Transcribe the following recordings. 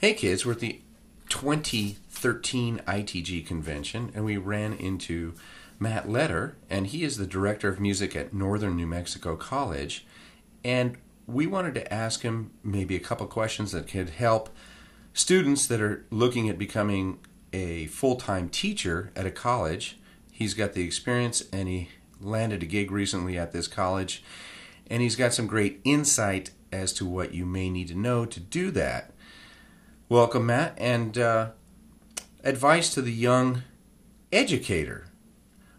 Hey kids, we're at the 2013 ITG convention and we ran into Matt Letter, and he is the director of music at Northern New Mexico College, and we wanted to ask him maybe a couple questions that could help students that are looking at becoming a full-time teacher at a college. He's got the experience and he landed a gig recently at this college, and he's got some great insight as to what you may need to know to do that. Welcome, Matt, and advice to the young educator.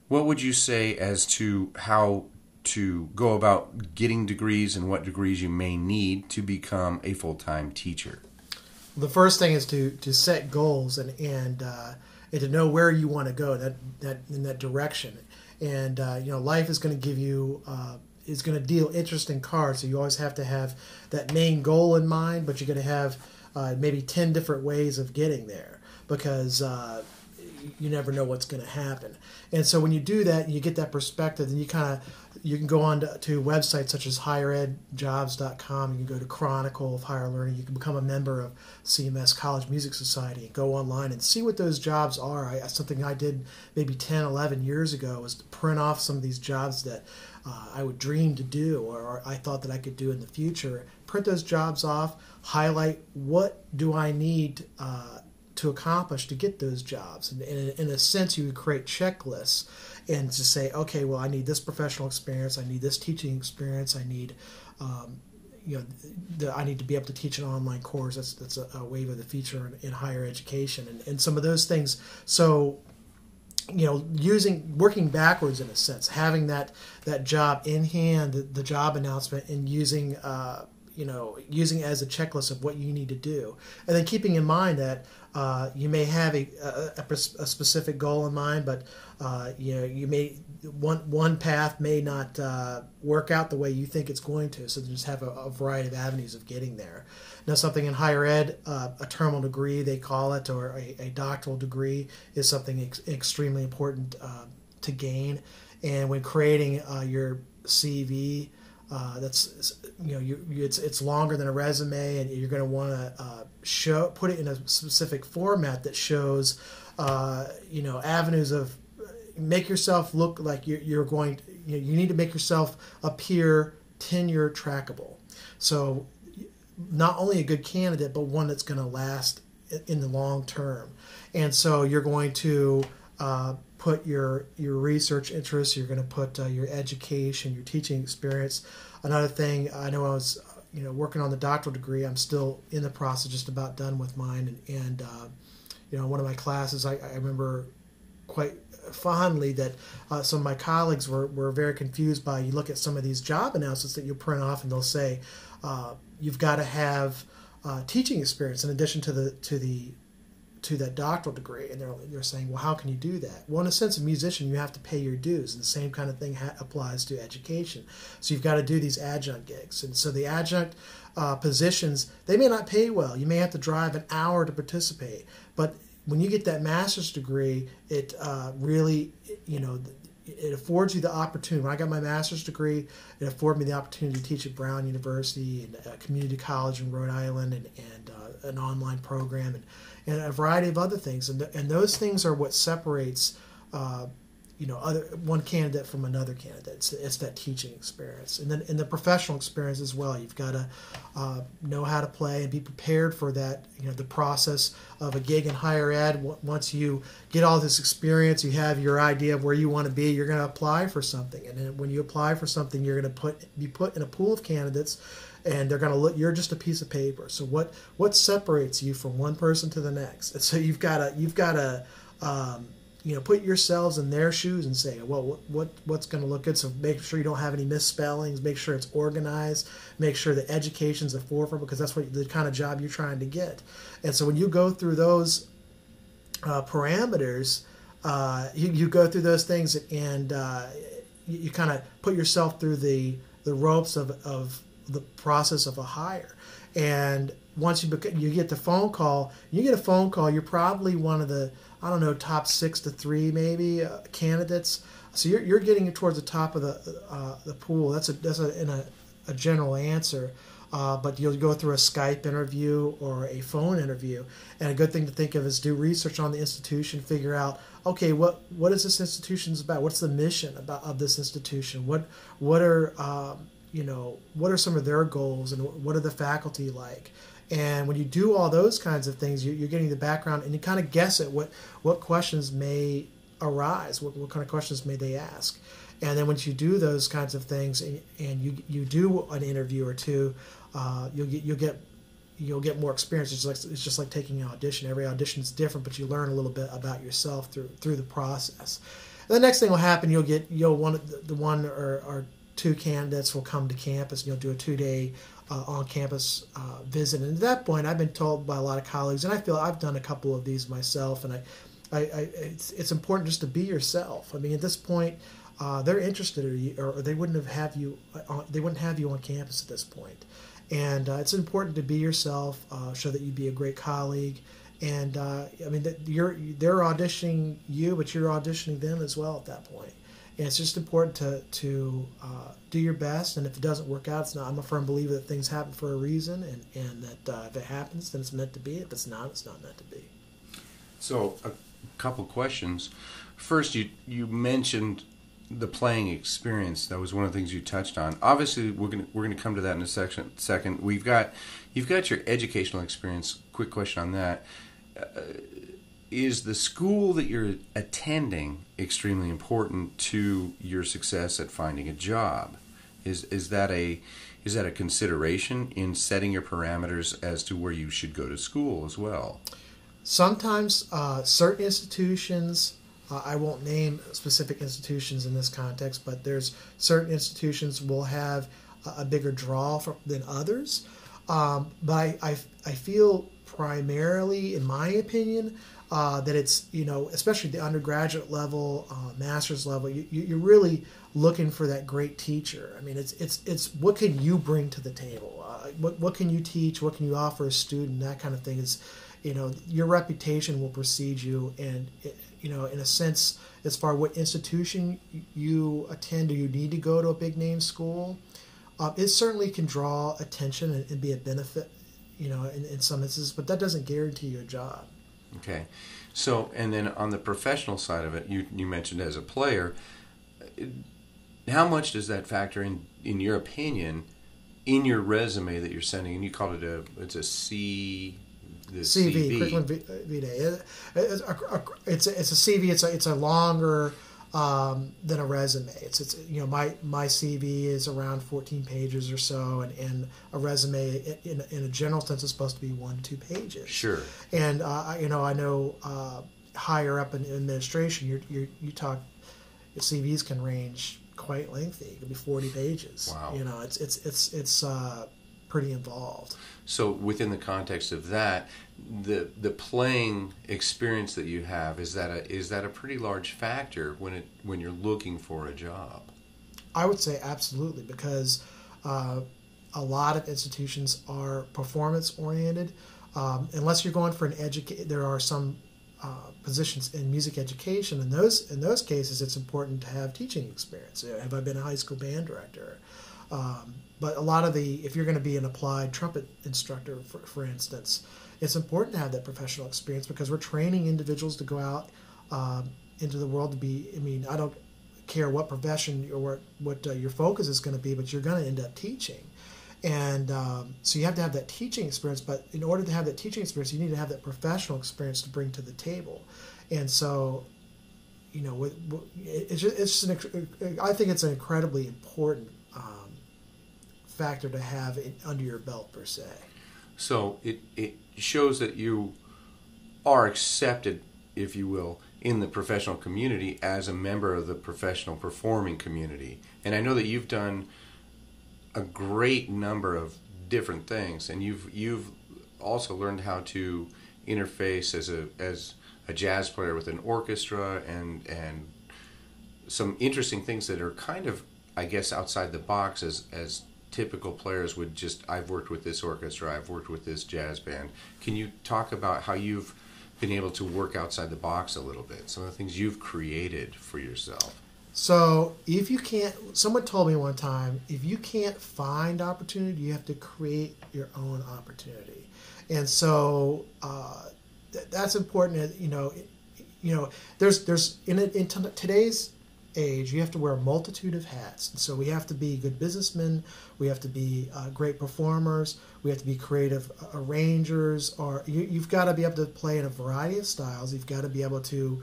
What would you say as to how to go about getting degrees and what degrees you may need to become a full-time teacher? The first thing is to set goals and to know where you want to go in that direction. And life is going to give you is going to deal interesting cards. So you always have to have that main goal in mind, but you're going to have maybe 10 different ways of getting there, because you never know what's going to happen. And so when you do that, you get that perspective, and you can go on to websites such as higheredjobs.com. You can go to Chronicle of Higher Learning. You can become a member of CMS College Music Society and go online and see what those jobs are. Something I did maybe 10, 11 years ago was to print off some of these jobs that I would dream to do, or I thought that I could do in the future. Print those jobs off, highlight what do I need to accomplish to get those jobs. And in a sense, you would create checklists and to say, okay, well, I need this professional experience, I need this teaching experience, I need, I need to be able to teach an online course. That's a wave of the future in higher education, and some of those things. So, working backwards in a sense, having that job in hand, the job announcement, and using as a checklist of what you need to do, and then keeping in mind that you may have a specific goal in mind, but you may one path may not work out the way you think it's going to. So just have a variety of avenues of getting there. Now, something in higher ed, a terminal degree they call it, or a doctoral degree, is something extremely important to gain. And when creating your CV, it's longer than a resume, and you're going to want to put it in a specific format that shows avenues of make yourself look like you're going to, you need to make yourself appear tenure trackable. So not only a good candidate, but one that's going to last in the long term. And so you're going to put your research interests, you're going to put your education, your teaching experience. Another thing, I know I was working on the doctoral degree. I'm still in the process, just about done with mine. And one of my classes, I remember quite fondly that some of my colleagues were very confused by, you look at some of these job announcements that you print off, and they'll say you've got to have teaching experience in addition to that doctoral degree, and they're saying, well, how can you do that? Well, in a sense, a musician, you have to pay your dues, and the same kind of thing applies to education. So you've got to do these adjunct gigs, and so the adjunct positions, they may not pay well. You may have to drive an hour to participate, but when you get that master's degree, it really, it affords you the opportunity. When I got my master's degree, it afforded me the opportunity to teach at Brown University and a community college in Rhode Island, and an online program, and a variety of other things. And those things are what separates one candidate from another candidate. It's that teaching experience, and then in the professional experience as well. You've got to know how to play and be prepared for that. The process of a gig in higher ed. Once you get all this experience, you have your idea of where you want to be. You're going to apply for something, and then when you apply for something, you're going to be put in a pool of candidates, and they're going to look. You're just a piece of paper. So what separates you from one person to the next? And so you've got to put yourselves in their shoes and say, well, what's going to look good? So make sure you don't have any misspellings. Make sure it's organized. Make sure the education's a forefront, because that's the kind of job you're trying to get. And so when you go through those parameters, you go through those things, and you kind of put yourself through the ropes of the process of a hire. And once you get the phone call, you're probably one of the, top 6 to 3 maybe candidates. So you're getting towards the top of the pool. That's a general answer. but you'll go through a Skype interview or a phone interview. And a good thing to think of is do research on the institution, figure out, okay, what is this institution's about? What's the mission of this institution? What are what are some of their goals, and what are the faculty like? And when you do all those kinds of things, you're getting the background, and you kind of guess at what questions may arise, what kind of questions may they ask. And then once you do those kinds of things, and you do an interview or two, you'll get more experience. It's just like taking an audition. Every audition is different, but you learn a little bit about yourself through the process. And the next thing will happen, one or two candidates will come to campus, and you'll do a 2-day on-campus visit. And at that point, I've been told by a lot of colleagues, and I feel I've done a couple of these myself, and it's important just to be yourself. I mean, at this point, they're interested in you, or they wouldn't have you on campus at this point. And it's important to be yourself, show that you'd be a great colleague. And they're auditioning you, but you're auditioning them as well at that point. And it's just important to do your best. And if it doesn't work out, it's not. I'm a firm believer that things happen for a reason, and that if it happens, then it's meant to be. If it's not, it's not meant to be. So, a couple questions. First, you mentioned the playing experience. That was one of the things you touched on. Obviously, we're gonna come to that in a second. You've got your educational experience. Quick question on that. Is the school that you're attending extremely important to your success at finding a job? Is that a consideration in setting your parameters as to where you should go to school as well? Sometimes certain institutions, I won't name specific institutions in this context, but there's certain institutions will have a bigger draw than others. But I feel primarily, in my opinion, that it's, especially the undergraduate level, master's level, you're really looking for that great teacher. I mean, it's what can you bring to the table? What can you teach? What can you offer a student? That kind of thing is, your reputation will precede you, and in a sense, as far as what institution you attend or you need to go to a big name school, it certainly can draw attention and be a benefit, in some instances, but that doesn't guarantee you a job. Okay. So, and then on the professional side of it, you mentioned as a player, how much does that factor in your opinion, in your resume that you're sending? And you called it it's a CV. Curriculum vitae. It's a CV. It's a longer than a resume. It's my CV is around 14 pages or so, and a resume in a general sense is supposed to be 1 to 2 pages. Sure. And I know higher up in administration, you talk, CVs can range quite lengthy. It could be 40 pages. Wow. It's pretty involved. So within the context of that, the playing experience that you have, is that a pretty large factor when you're looking for a job? I would say absolutely, because a lot of institutions are performance oriented. Unless you're going for there are some positions in music education. In those cases, it's important to have teaching experience. Have I been a high school band director? But a lot of if you're going to be an applied trumpet instructor, for instance, it's important to have that professional experience, because we're training individuals to go out into the world to be. I mean, I don't care what profession or what your focus is going to be, but you're going to end up teaching. And so you have to have that teaching experience, but in order to have that teaching experience, you need to have that professional experience to bring to the table. And so, I think it's an incredibly important factor to have under your belt, per se. So it shows that you are accepted, if you will, in the professional community as a member of the professional performing community. And I know that you've done a great number of different things, and you've also learned how to interface as a jazz player with an orchestra, and some interesting things that are kind of, I guess, outside the box as typical players would just, I've worked with this orchestra, I've worked with this jazz band. Can you talk about how you've been able to work outside the box a little bit, some of the things you've created for yourself? So if you can't, someone told me one time, if you can't find opportunity, you have to create your own opportunity. And so that's important. There's in today's age, you have to wear a multitude of hats. And so we have to be good businessmen, we have to be great performers, we have to be creative arrangers, or you've got to be able to play in a variety of styles. You've got to be able to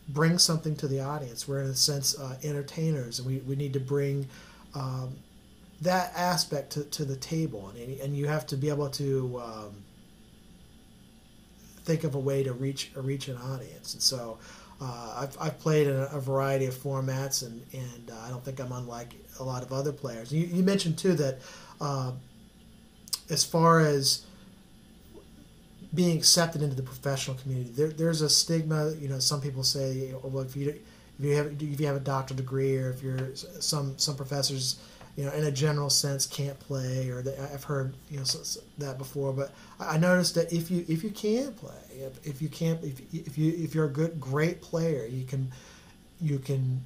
bring something to the audience. We're in a sense entertainers, and we need to bring that aspect to the table, and you have to be able to think of a way to reach an audience. And so I've played in a variety of formats, and I don't think I'm unlike a lot of other players. You mentioned too that as far as being accepted into the professional community, there's a stigma. Some people say, well, if you have a doctoral degree, or if you're some professors, in a general sense, can't play, or I've heard that before. But I noticed that if you can play, if you're a great player, you can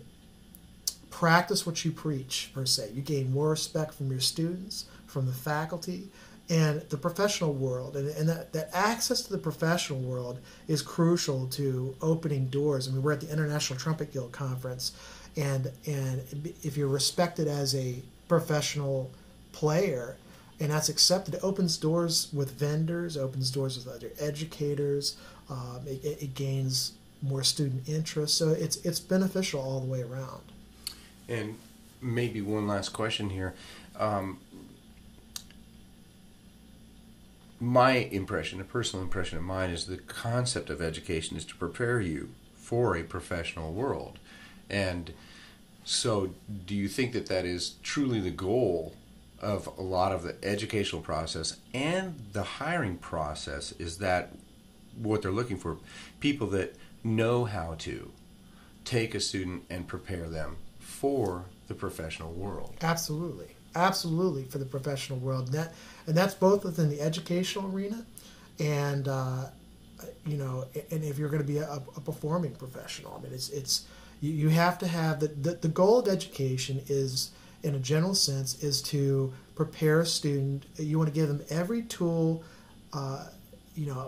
practice what you preach, per se. You gain more respect from your students, from the faculty, and the professional world. And that access to the professional world is crucial to opening doors. I mean, we're at the International Trumpet Guild Conference, and if you're respected as a professional player, and that's accepted, it opens doors with vendors, opens doors with other educators. It gains more student interest, so it's beneficial all the way around. And maybe one last question here. My impression, a personal impression of mine, is the concept of education is to prepare you for a professional world. And so do you think that is truly the goal of a lot of the educational process and the hiring process? Is that what they're looking for? People that know how to take a student and prepare them for the professional world. Absolutely, for the professional world. And that's both within the educational arena, and and if you're going to be a performing professional. I mean, it's you have to have the goal of education is, in a general sense, is to prepare a student. You want to give them every tool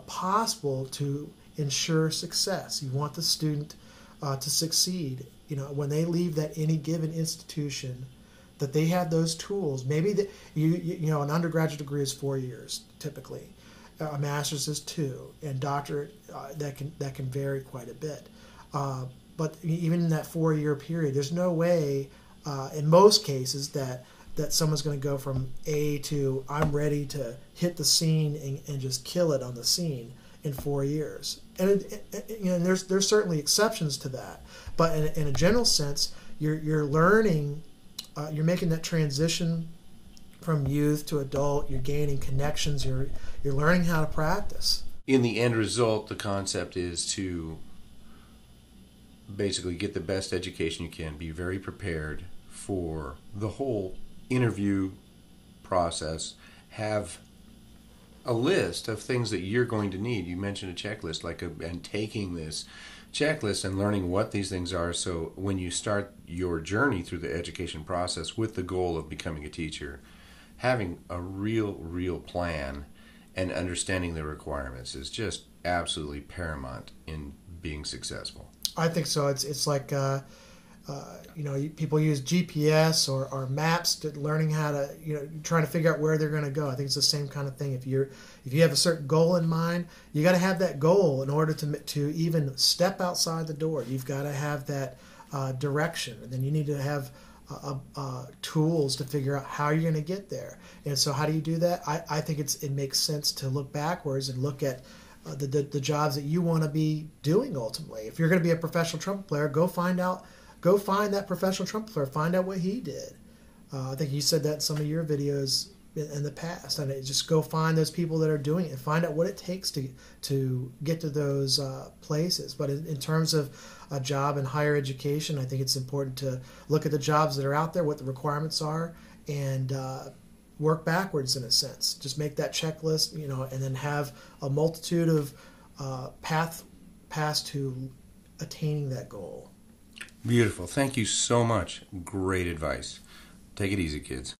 possible to ensure success. You want the student to succeed. When they leave any given institution, that they have those tools. Maybe an undergraduate degree is 4 years typically, a master's is 2, and doctorate that can vary quite a bit. But even in that 4-year period, there's no way, in most cases, that someone's going to go from A to I'm ready to hit the scene and just kill it on the scene in 4 years. And there's certainly exceptions to that. But in a general sense, you're learning. You're making that transition from youth to adult. You're gaining connections. You're learning how to practice. In the end result, the concept is to basically get the best education you can, be very prepared for the whole interview process, have a list of things that you're going to need. You mentioned a checklist, and taking this checklist and learning what these things are, so when you start your journey through the education process with the goal of becoming a teacher, having a real plan and understanding the requirements is just absolutely paramount in being successful. I think so. It's like people use GPS or maps to learning how to trying to figure out where they're going to go. I think it's the same kind of thing. If you have a certain goal in mind, you got to have that goal in order to even step outside the door. You've got to have that direction, and then you need to have tools to figure out how you're going to get there. And so, how do you do that? I think it makes sense to look backwards and look at the jobs that you want to be doing ultimately. If you're going to be a professional trumpet player, go find that professional trumpet player. Find out what he did. I think you said that in some of your videos in the past. And just go find those people that are doing it and find out what it takes to get to those places. But in terms of a job in higher education, I think it's important to look at the jobs that are out there, what the requirements are, and work backwards in a sense. Just make that checklist, and then have a multitude of paths to attaining that goal. Beautiful. Thank you so much. Great advice. Take it easy, kids.